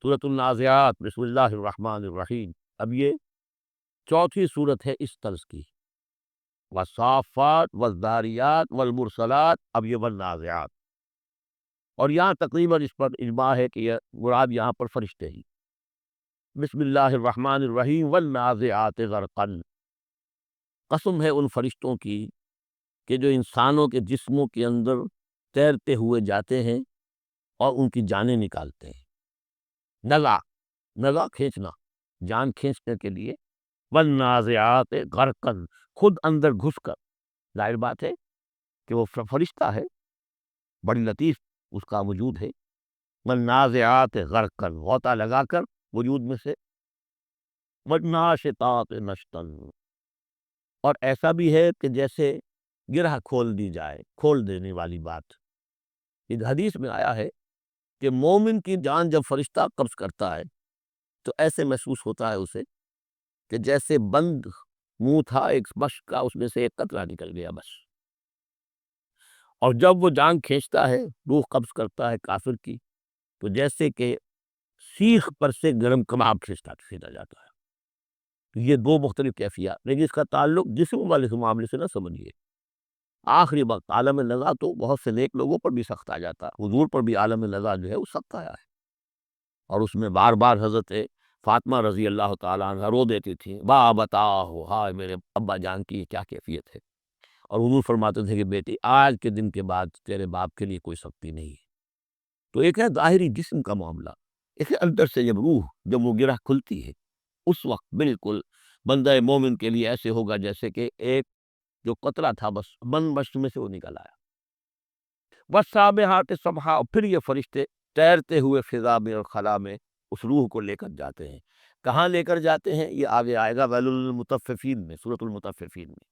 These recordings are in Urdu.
سورۃ النازعات، بسم اللہ الرحمن الرحیم۔ اب یہ چوتھی صورت ہے اس طرز کی، والصافات والذاریات والمرسلات، اب یہ والنازعات، اور یہاں تقریباً اس پر اجماع ہے کہ یہ مراد یہاں پر فرشتے ہی۔ بسم اللہ الرحمن الرحیم، والنازعات غرقا، قسم ہے ان فرشتوں کی کہ جو انسانوں کے جسموں کے اندر تیرتے ہوئے جاتے ہیں اور ان کی جانیں نکالتے ہیں۔ نزع، نزع کھینچنا، جان کھینچنے کے لیے، والنازعات غرقا، خود اندر گھس کر، ظاہر بات ہے کہ وہ فرشتہ ہے، بڑی لطیف اس کا وجود ہے، والنازعات غرقا، غوطہ لگا کر وجود میں سے، والناشطات نشطا، اور ایسا بھی ہے کہ جیسے گرہ کھول دی جائے، کھول دینے والی بات۔ اس حدیث میں آیا ہے کہ مومن کی جان جب فرشتہ قبض کرتا ہے تو ایسے محسوس ہوتا ہے اسے کہ جیسے بند منہ تھا ایک مشک کا، اس میں سے ایک قطرہ نکل گیا بس۔ اور جب وہ جان کھینچتا ہے، روح قبض کرتا ہے کافر کی، تو جیسے کہ سیخ پر سے گرم کباب کھینچا جاتا ہے۔ تو یہ دو مختلف کیفیات، لیکن اس کا تعلق جسم والے معاملے سے نہ سمجھیے۔ آخری وقت عالم لظا تو بہت سے نیک لوگوں پر بھی سخت آ جاتا، حضور پر بھی عالم لظا جو ہے وہ سخت آیا ہے، اور اس میں بار بار حضرت فاطمہ رضی اللہ تعالیٰ عنہ رو دیتی تھی، با بتاؤ، ہائے میرے ابا جان کی کیا کیفیت ہے۔ اور حضور فرماتے تھے کہ بیٹی آج کے دن کے بعد تیرے باپ کے لیے کوئی سختی نہیں ہے۔ تو ایک ہے ظاہری جسم کا معاملہ، ایک ہے اندر سے جب روح، جب وہ گرہ کھلتی ہے، اس وقت بالکل بندہ مومن کے لیے ایسے ہوگا جیسے کہ ایک جو قطرہ تھا بس بند مشق میں سے وہ نکل آیا۔ والسابحات سبحا، پھر یہ فرشتے تیرتے ہوئے فضا میں اور خلا میں اس روح کو لے کر جاتے ہیں۔ کہاں لے کر جاتے ہیں یہ آگے آئے گا، ویل المطففین میں، سورۃ المطففین میں۔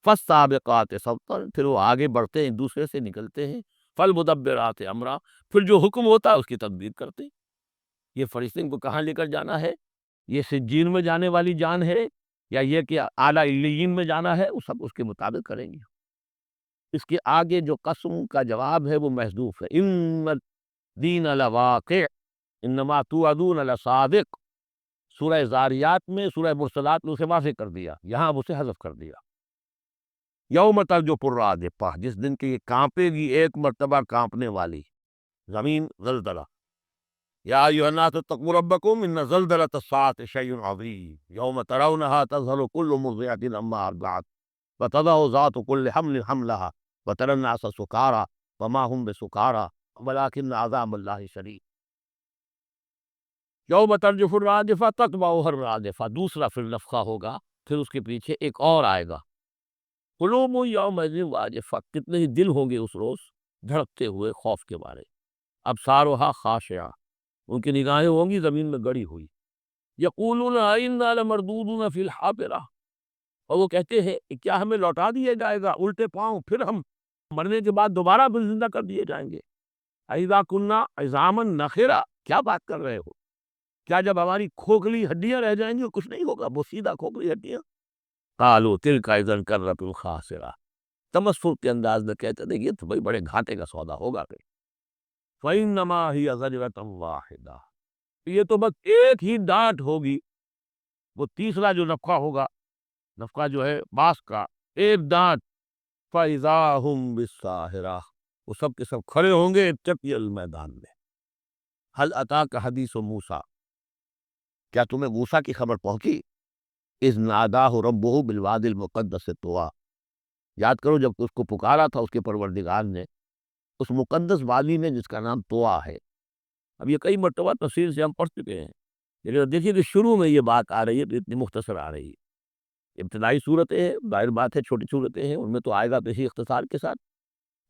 فالسابقات سبقا، پھر وہ آگے بڑھتے ہیں، دوسرے سے نکلتے ہیں۔ فالمدبرات امرا، پھر جو حکم ہوتا ہے اس کی تدبیر کرتے ہیں۔ یہ فرشتے کو کہاں لے کر جانا ہے، یہ سجین میں جانے والی جان ہے یا یہ کہ اعلیٰ علیین میں جانا ہے، وہ سب اس کے مطابق کریں گے۔ اس کے آگے جو قسم کا جواب ہے وہ محذوف ہے، ان الدین لواقع انما توعدون لصادق۔ سورہ زاریات میں، سورہ مرسلات میں اسے واضح کر دیا، یہاں اب اسے حذف کر دیا۔ یوم ترجف الرادفہ، جس دن کی یہ کانپے گی ایک مرتبہ کانپنے والی زمین، زلزلہ۔ یا ایھا الناس اتقوا ربکم ان زلزلۃ الساعۃ شیء عظیم یوم ترونها تذہل کل مرضعۃ عما ارضعت وتضع ذات کل حمل حملها وتری الناس سکارى وما هم بسکارى ولکن عذاب اللہ شدید۔ یوم ترجف الرادفہ تتبعها الرادفہ، دوسرا پھر نفخہ ہوگا، پھر اس کے پیچھے ایک اور آئے گا۔ قلوب یومئذ واجفہ، کتنے ہی دل ہوں گے اس روز دھڑکتے ہوئے خوف کے مارے۔ ابصارها خاشعہ، ان کی نگاہیں ہوں گی زمین میں گڑی ہوئی۔ یقولون ائنا لمردودون فی الحافرہ، اور وہ کہتے ہیں کہ کیا ہمیں لوٹا دیا جائے گا الٹے پاؤں، پھر ہم مرنے کے بعد دوبارہ بھی زندہ کر دیے جائیں گے۔ اذا کنا عظاما نخرہ، کیا بات کر رہے ہو، کیا جب ہماری کھوکھلی ہڈیاں رہ جائیں گی کچھ نہیں ہوگا، وہ سیدھا کھوکھلی ہڈیاں۔ قالوا تلک اذا کرۃ خاسرہ، تمسخر کے انداز میں کہتے تھے یہ تو بھائی بڑے گھاٹے کا سودا ہوگا پھر۔ فإنما ہی زجرۃ واحدہ، یہ تو بس ایک ہی ڈانٹ ہوگی، وہ تیسرا جو نفخہ ہوگا، نفخہ جو ہے باس کا، ایک ڈانٹ، فإذا ہم بالساہرہ، وہ سب کے سب کھڑے ہوں گے چپی المیدان میں۔ هل اتاک حدیث موسیٰ، کیا تمہیں موسیٰ کی خبر پہنچی؟ اذ ناداہ ربہ بالوادی المقدس طویٰ، یاد کرو جب اس کو پکارا تھا اس کے پروردگار نے اس مقدس وادی میں جس کا نام طویٰ ہے۔ اب یہ کئی مرتبہ تفصیل سے ہم پڑھ چکے ہیں، لیکن دیکھیے کہ شروع میں یہ بات آ رہی ہے تو اتنی مختصر آ رہی ہے۔ ابتدائی صورتیں ہیں، ظاہر بات ہے چھوٹی صورتیں ہیں، ان میں تو آئے گا تو اسی اختصار کے ساتھ۔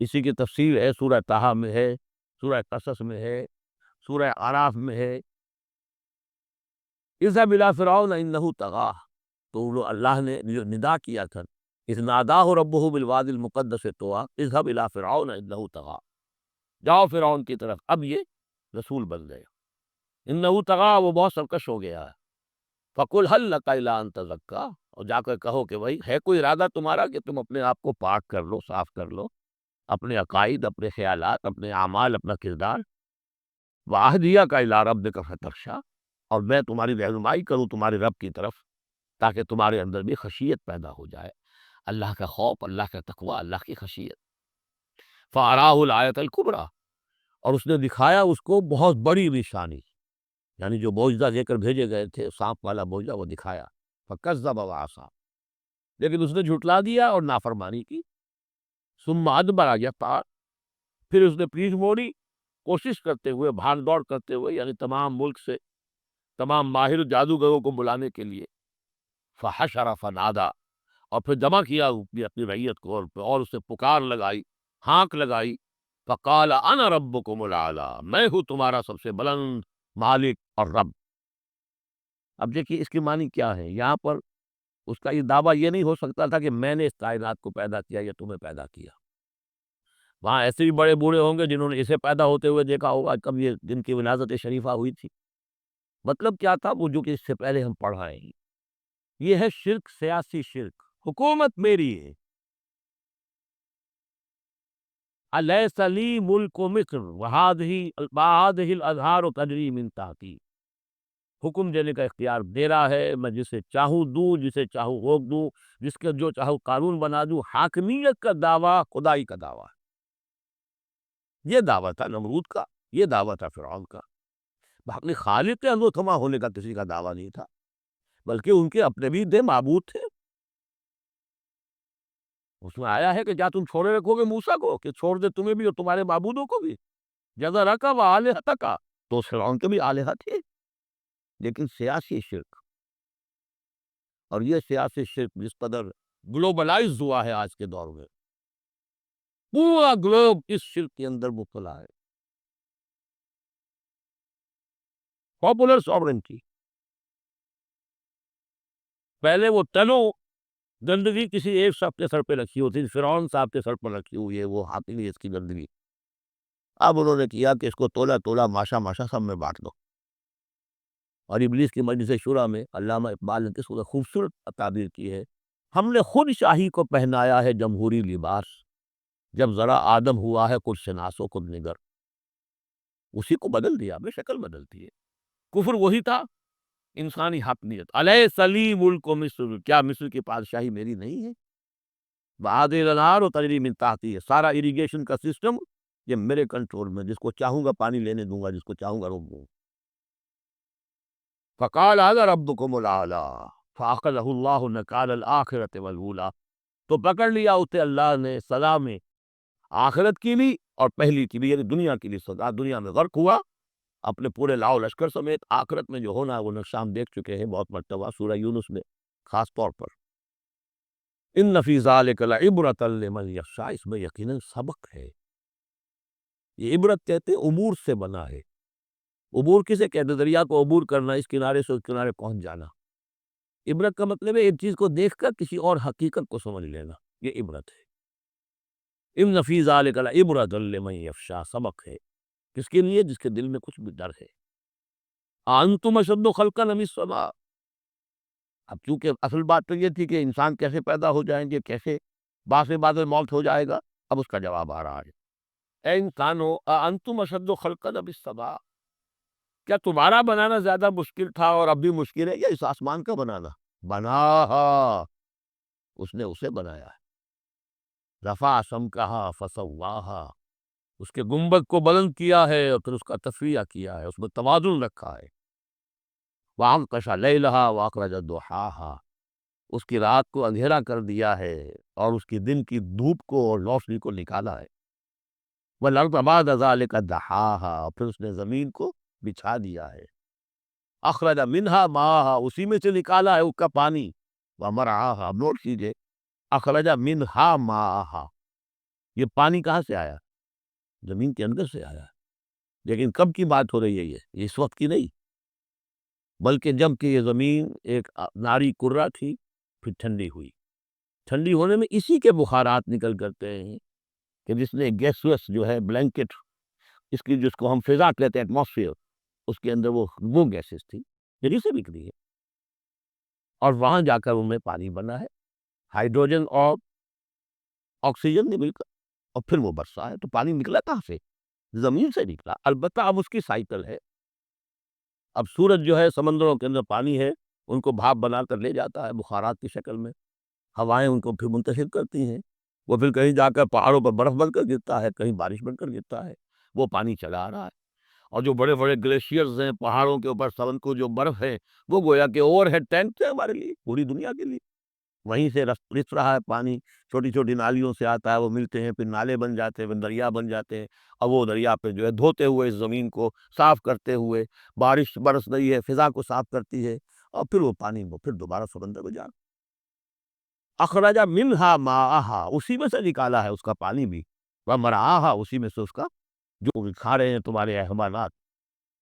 اسی کی تفصیل ہے سورہ طٰہٰ میں ہے، سورہ قصص میں ہے، سورہ اعراف میں ہے۔ اذهب الى فرعون انه طغى، تو اللہ نے جو ندا کیا تھا، اذ ناداہ ربہ بالوادی المقدس طویٰ اذهب الى فرعون انه طغى، جاؤ فرعون کی طرف، اب یہ رسول بن گئے۔ انه طغى، وہ بہت سرکش ہو گیا ہے۔ فقل هل لك الى ان تزکیٰ، اور جا کر کہو کہ بھائی ہے کوئی ارادہ تمہارا کہ تم اپنے آپ کو پاک کر لو، صاف کر لو، اپنے عقائد، اپنے خیالات، اپنے اعمال، اپنا کردار۔ وَأَهْدِيَكَ إِلَىٰ رَبِّكَ فَتَخْشَىٰ، اور میں تمہاری رہنمائی کروں تمہارے رب کی طرف تاکہ تمہارے اندر بھی خشیت پیدا ہو جائے، اللہ کا خوف، اللہ کا تقوی، اللہ کی خشیت۔ فَأَرَاهُ الْآيَةَ الْكُبْرىٰ، اور اس نے دکھایا اس کو بہت بڑی نشانی، یعنی جو معجزہ لے کر بھیجے گئے تھے سانپ والا معجزہ وہ دکھایا۔ فَكَذَّبَ وَعَصَىٰ، لیکن اس نے جھٹلا دیا اور نافرمانی کی۔ ثُمَّ أَدْبَرَ يَسْعَىٰ، پھر اس نے پیٹھ موڑی کوشش کرتے ہوئے، بھاگ دوڑ کرتے ہوئے، یعنی تمام ملک سے تمام ماہر جادوگروں کو بلانے کے لیے۔ فحشر فنادا، اور پھر جمع کیا اپنی رعیت کو، اور اسے پکار لگائی، ہانک لگائی۔ فقال انا ربکم الاعلی، میں ہوں تمہارا سب سے بلند مالک اور رب۔ اب دیکھیے اس کی معنی کیا ہے یہاں پر، اس کا یہ دعویٰ یہ نہیں ہو سکتا تھا کہ میں نے اس کائنات کو پیدا کیا یا تمہیں پیدا کیا۔ وہاں ایسے بھی بڑے بوڑھے ہوں گے جنہوں نے اسے پیدا ہوتے ہوئے دیکھا ہوگا کب یہ جن کی ولادت شریفہ ہوئی تھی۔ مطلب کیا تھا وہ جو کہ اس سے پہلے ہم پڑھ رہے ہیں، یہ ہے شرک، سیاسی شرک۔ حکومت میری ہے، الیس لی ملک مصر وہذہ الانہار تجری من تحتی، حکم دینے کا اختیار دے رہا ہے، میں جسے چاہوں دوں، جسے چاہوں روک دوں، جس کے جو چاہوں قانون بنا دوں۔ حاکمیت کا دعویٰ خدائی کا دعویٰ ہے۔ یہ دعویٰ تھا نمرود کا، یہ دعویٰ تھا فرعون کا۔ باقی خالق کے اندر ہونے کا کسی کا دعویٰ نہیں تھا، بلکہ ان کے اپنے بھی تھے، معبود تھے۔ اس میں آیا ہے کہ کیا تم چھوڑے رکھو گے موسیٰ کو کہ چھوڑ دے تمہیں بھی اور تمہارے معبودوں کو بھی؟ جزرک و آلہتک، تو فرعون کے بھی آلہہ تھے، لیکن سیاسی شرک۔ اور یہ سیاسی شرک جس قدر گلوبلائز ہوا ہے آج کے دور میں، پورا گلوب اس شرک کے اندر مبتلا ہے۔ پاپولر سوورنٹی، پہلے وہ ٹنوں گندگی کسی ایک شخص کے سر پہ رکھی ہوتی تھی، فرعون صاحب کے سر پر رکھی ہوئی ہے وہ حاکم اس کی گندگی۔ اب انہوں نے کیا کہ اس کو تولا تولا ماشا ماشا سب میں بانٹ دو۔ اور ابلیس کی مجلس شورا میں علامہ اقبال نے کس قدر خوبصورت تعبیر کی ہے، ہم نے خود شاہی کو پہنایا ہے جمہوری لباس، جب ذرا آدم ہوا ہے کچھ شناس و خود نگر، اسی کو بدل دیا، بے شکل بدلتی ہے۔ کفر وہی تھا، انسانی حاکمیت۔ الیس لی ملک مصر، کیا مصر کی بادشاہی میری نہیں ہے؟ وہذہ الانہار تجری من تحتی، ہے سارا اریگیشن کا سسٹم یہ میرے کنٹرول میں، جس کو چاہوں گا پانی لینے دوں گا، جس کو چاہوں گا روک دوں گا۔ فقال هذا ربکم الاعلی فاخذہ اللہ نکال الآخرۃ والاولی، تو پکڑ لیا اسے اللہ نے سزا میں آخرت کی بھی اور پہلی کی بھی، یعنی دنیا کی بھی سزا۔ دنیا میں غرق ہوا اپنے پورے لاؤ لشکر سمیت، آخرت میں جو ہونا ہے وہ نقشہ ہم دیکھ چکے ہیں بہت مرتبہ سورہ یونس میں خاص طور پر۔ ان فی ذلک لعبرۃ لمن یخشی، اس میں یقیناً سبق ہے۔ یہ عبرت کہتے ہیں امور سے بنا ہے۔ عبور کسے کہتے ہیں؟ دریا کو عبور کرنا، اس کنارے سے اس کنارے پہنچ جانا۔ عبرت کا مطلب ہے ایک چیز کو دیکھ کر کسی اور حقیقت کو سمجھ لینا، یہ عبرت ہے۔ ان فی ذلک لعبرۃ لمن یخشی، سبق ہے کس کے لیے؟ جس کے دل میں کچھ بھی ڈر ہے۔ انتم اشد خلقا ام السماء، اب چونکہ اصل بات تو یہ تھی کہ انسان کیسے پیدا ہو جائیں گے، کیسے بعد میں موت ہو جائے گا، اب اس کا جواب آ رہا ہے۔ اے انسانو انتم اشد خلقا ام السماء، کیا تمہارا بنانا زیادہ مشکل تھا اور اب بھی مشکل ہے یا اس آسمان کا بنانا؟ بناہا، اس نے اسے بنایا ہے۔ رفع سمکہا فسواہا، اس کے گنبد کو بلند کیا ہے اور پھر اس کا تسویہ کیا ہے، اس میں توازن رکھا ہے۔ وَأَغْطَشَ لَيْلَهَا وَأَخْرَجَ ضُحَاهَا، اس کی رات کو اندھیرا کر دیا ہے اور اس کی دن کی دھوپ کو اور روشنی کو نکالا ہے۔ وَالْأَرْضَ بَعْدَ ذَلِكَ دَحَاهَا، اور پھر اس نے زمین کو بچھا دیا ہے۔ أَخْرَجَ مِنْهَا مَاءَهَا، اسی میں سے نکالا ہے اس کا پانی۔ وَمَرْعَاهَا، اب نوٹ کیجئے، أَخْرَجَ مِنْهَا مَاءَهَا، یہ پانی کہاں سے آیا؟ زمین کے اندر سے آیا، لیکن کب کی بات ہو رہی ہے؟ یہ اس وقت کی نہیں، بلکہ جب کہ یہ زمین ایک ناری کرہ تھی، پھر ٹھنڈی ہوئی۔ ٹھنڈی ہونے میں اسی کے بخارات نکل کرتے ہیں کہ جس نے گیسوس جو ہے بلینکٹ، اس کی جس کو ہم فضا کہتے ہیں ایٹماسفیئر، اس کے اندر وہ گیسز تھی یہی سے نکلی ہے، اور وہاں جا کر ان میں پانی بنا ہے، ہائیڈروجن اور آکسیجن نے مل کر، اور پھر وہ برسا ہے۔ تو پانی نکلا کہاں سے؟ زمین سے نکلا، البتہ اب اس کی سائیکل ہے، اب سورج جو ہے سمندروں کے اندر پانی ہے، ان کو بھاپ بنا کر لے جاتا ہے بخارات کی شکل میں، ہوائیں ان کو پھر منتشر کرتی ہیں، وہ پھر کہیں جا کر پہاڑوں پر برف بن کر گرتا ہے، کہیں بارش بن کر گرتا ہے، وہ پانی چلا آ رہا ہے۔ اور جو بڑے بڑے گلیشیئرز ہیں پہاڑوں کے اوپر سمند کو جو برف ہے، وہ گویا کہ اوور ہیڈ ٹینک ہے ہمارے لیے، پوری دنیا کے لیے، وہیں سے رس رہا ہے پانی، چھوٹی چھوٹی نالیوں سے آتا ہے، وہ ملتے ہیں، پھر نالے بن جاتے ہیں، پھر دریا بن جاتے ہیں، اور وہ دریا پہ جو ہے دھوتے ہوئے اس زمین کو صاف کرتے ہوئے، بارش برس رہی ہے فضا کو صاف کرتی ہے، اور پھر وہ پانی وہ پھر دوبارہ سمندر میں جا اخرج منہا ماءہا، اسی میں سے نکالا ہے اس کا پانی بھی، ومرعاہا، اسی میں سے اس کا جو کھا رہے ہیں تمہارے حیوانات،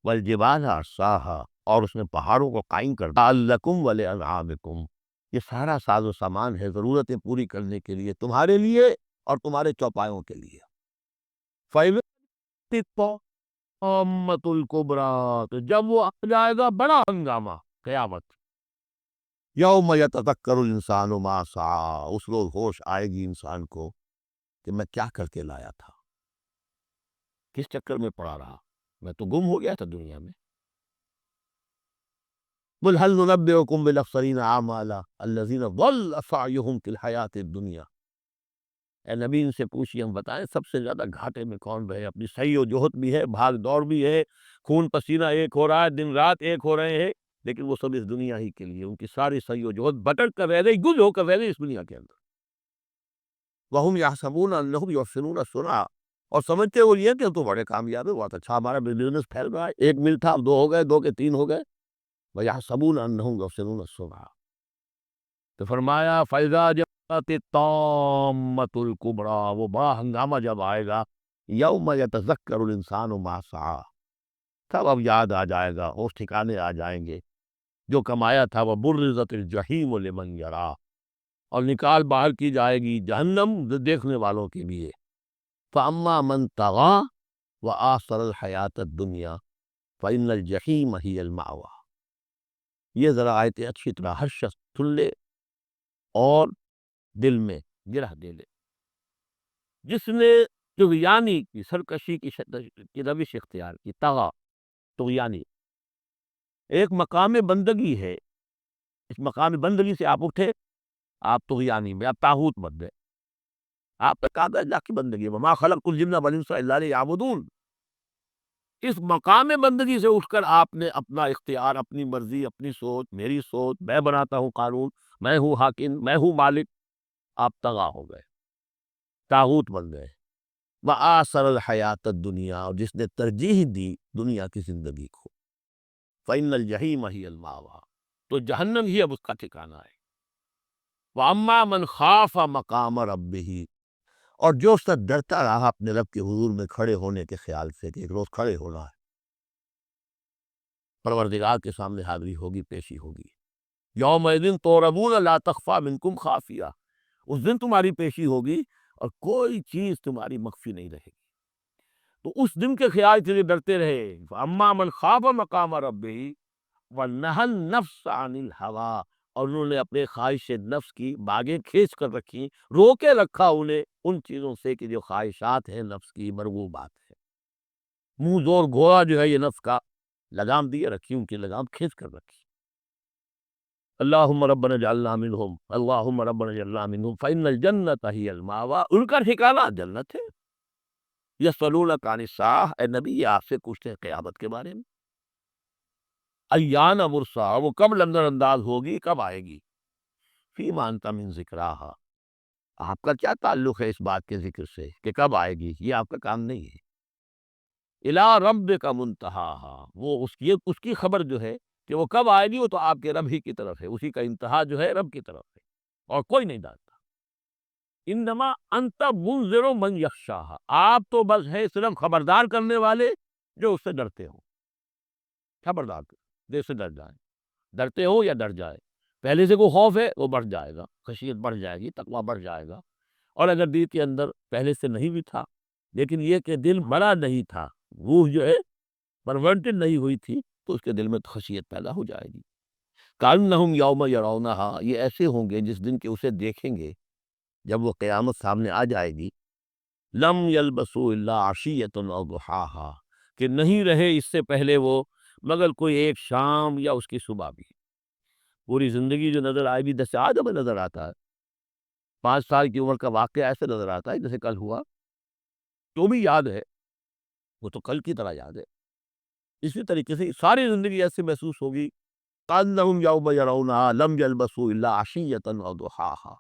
والجبال ارساہا، اور اس نے پہاڑوں کو قائم کر دیا، لکم ولانعامکم، یہ سارا ساز و سامان ہے ضرورتیں پوری کرنے کے لیے تمہارے لیے اور تمہارے چوپایوں کے لیے۔ فَإِذَا الطامۃ الکبریٰ، تو جب وہ آ جائے گا بڑا ہنگامہ، قیامت، یوم یتذکر الانسان ما سعی، اس روز ہوش آئے گی انسان کو کہ میں کیا کر کے لایا تھا، کس چکر میں پڑا رہا، میں تو گم ہو گیا تھا دنیا میں۔ قل هل ننبئکم بالاخسرین اعمالا الذین ضل سعیهم فی الحیاۃ الدنیا، اے نبی ان سے پوچھیے، ہم بتائیں سب سے زیادہ گھاٹے میں کون رہے، اپنی سعی و جہد بھی ہے، بھاگ دوڑ بھی ہے، خون پسینہ ایک ہو رہا ہے، دن رات ایک ہو رہے ہیں، لیکن وہ سب اس دنیا ہی کے لیے، ان کی ساری سعی و جہد بٹک کر رہ گئی، گل ہو کر رہ گئی اس دنیا کے اندر۔ وَهُمْ يَحْسَبُونَ أَنَّهُمْ يُحْسِنُونَ صُنْعًا، اور سمجھتے وہ یہ کہ ہم تو بڑے کامیاب ہیں، بہت اچھا ہمارا بزنس پھیل رہا ہے، ایک مل تھا اب دو ہو گئے، دو کے تین ہو گئے، وَيَحْسَبُونَ أَنَّهُمْ يُحْسِنُونَ صُنْعًا، تو فرمایا فَإِذَا جَاءَتِ الطَّامَّةُ الْكُبْرىٰ، وہ بڑا ہنگامہ جب آئے گا، یوم یتذکر الانسان ما سعی، تب اب یاد آ جائے گا، ہوش ٹھکانے آ جائیں گے، جو کمایا تھا، وَبُرِّزَتِ الجحیم لمن یریٰ، اور نکال باہر کی جائے گی جہنم دیکھنے والوں کے لیے، فَأَمَّا مَنْ طَغَىٰ وَآثَرَ الْحَیَاةَ الدُّنْیَا فَإِنَّ الْجَحِیمَ ہِیَ الْمَأْوَىٰ، یہ ذرا آیتیں اچھی طرح ہر شخص سن لے اور دل میں گرہ دے لے۔ جس نے طغیانی کی سرکشی کی روش اختیار کی، طغا، طغیانی، ایک مقام بندگی ہے، اس مقام بندگی سے آپ اٹھے، آپ طغیانی میں، آپ طاغوت بن گئے، آپ نے کہا کہ اللہ کی بندگی، وما خلقت الجن والانس الا لیعبدون، اس مقام بندگی سے اٹھ کر آپ نے اپنا اختیار، اپنی مرضی، اپنی سوچ، میری سوچ، میں بناتا ہوں قانون، میں ہوں حاکم، میں ہوں مالک، آپ طغا ہو گئے، طاغوت بن گئے۔ وآثر الحیات الدنیا، اور جس نے ترجیح دی دنیا کی زندگی کو، فإن الجحیم ہی المأویٰ، تو جہنم ہی اب اس کا ٹھکانہ ہے۔ وأما من خاف مقام ربہ، اور جو سب ڈرتا رہا اپنے رب کے حضور میں کھڑے ہونے کے خیال سے کہ ایک روز کھڑے ہونا ہے، پروردگار کے سامنے حاضری ہوگی، پیشی ہوگی، یومئذ تعرضون لا تخفی منکم خافیہ، اس دن تمہاری پیشی ہوگی اور کوئی چیز تمہاری مخفی نہیں رہے گی، تو اس دن کے خیال سے ڈرتے رہے۔ اما من خاف مقام ربہ ونہى النفس عن الہویٰ، اور انہوں نے اپنے خواہش نفس کی باگیں کھینچ کر رکھی، روکے رکھا انہیں ان چیزوں سے کہ جو خواہشات ہیں نفس کی، مرغوبات ہیں، منہ زور گھوڑا جو ہے یہ نفس کا، لگام دیے رکھی، ان کی لگام کھینچ کر رکھی۔ اللہم ربنا اجعلنا منہم، اللہم ربنا اجعلنا منہم فإن الجنۃ ہی المأویٰ، ان کا ٹھکانہ جنت ہے۔ یسألونک عن الساعہ، اے نبی یہ آپ سے پوچھتے ہیں قیامت کے بارے میں، ایان مرساہ، وہ کب لندر انداز ہوگی، کب آئے گی، فیما انت من ذکراہا، آپ کا کیا تعلق ہے اس بات کے ذکر سے کہ کب آئے گی، یہ آپ کا کام نہیں ہے۔ الی ربک منتہاہا، وہ اس کی خبر جو ہے کہ وہ کب آئے گی، وہ تو آپ کے رب ہی کی طرف ہے، اسی کا انتہا جو ہے رب کی طرف ہے، اور کوئی نہیں جانتا۔ انما انت منذر من یخشاہا، آپ تو بس ہے صرف خبردار کرنے والے جو اس سے ڈرتے ہوں، خبردار دیر سے ڈر جائیں، ڈرتے ہو یا ڈر جائے، پہلے سے کوئی خوف ہے وہ بڑھ جائے گا، خشیت بڑھ جائے گی، تقویٰ بڑھ جائے گا، اور اگر دل کے اندر پہلے سے نہیں بھی تھا لیکن یہ کہ دل بڑا نہیں تھا، روح جو ہے پرورٹڈ نہیں ہوئی تھی، تو اس کے دل میں خشیت پیدا ہو جائے گی۔ کأنہم یوم یرونہا، یہ ایسے ہوں گے جس دن کہ اسے دیکھیں گے، جب وہ قیامت سامنے آ جائے گی، لم یلبسوا الا عشیۃ او ضحاہا، کہ نہیں رہے اس سے پہلے وہ مگر کوئی ایک شام یا اس کی صبح بھی۔ پوری زندگی جو نظر آئے بھی جیسے آج ہمیں نظر آتا ہے، 5 سال کی عمر کا واقعہ ایسے نظر آتا ہے جیسے کل ہوا، جو بھی یاد ہے وہ تو کل کی طرح یاد ہے۔ اسی طریقے سے ساری زندگی ایسے محسوس ہوگی، کأنہم یوم یرونہا لم یلبثوا الا عشیۃ او ضحاہا۔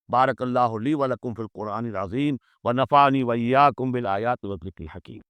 بارک اللہ لی ولکم فی القرآن العظیم ونفعنی وإیاکم بالآیات والذکر الحکیم۔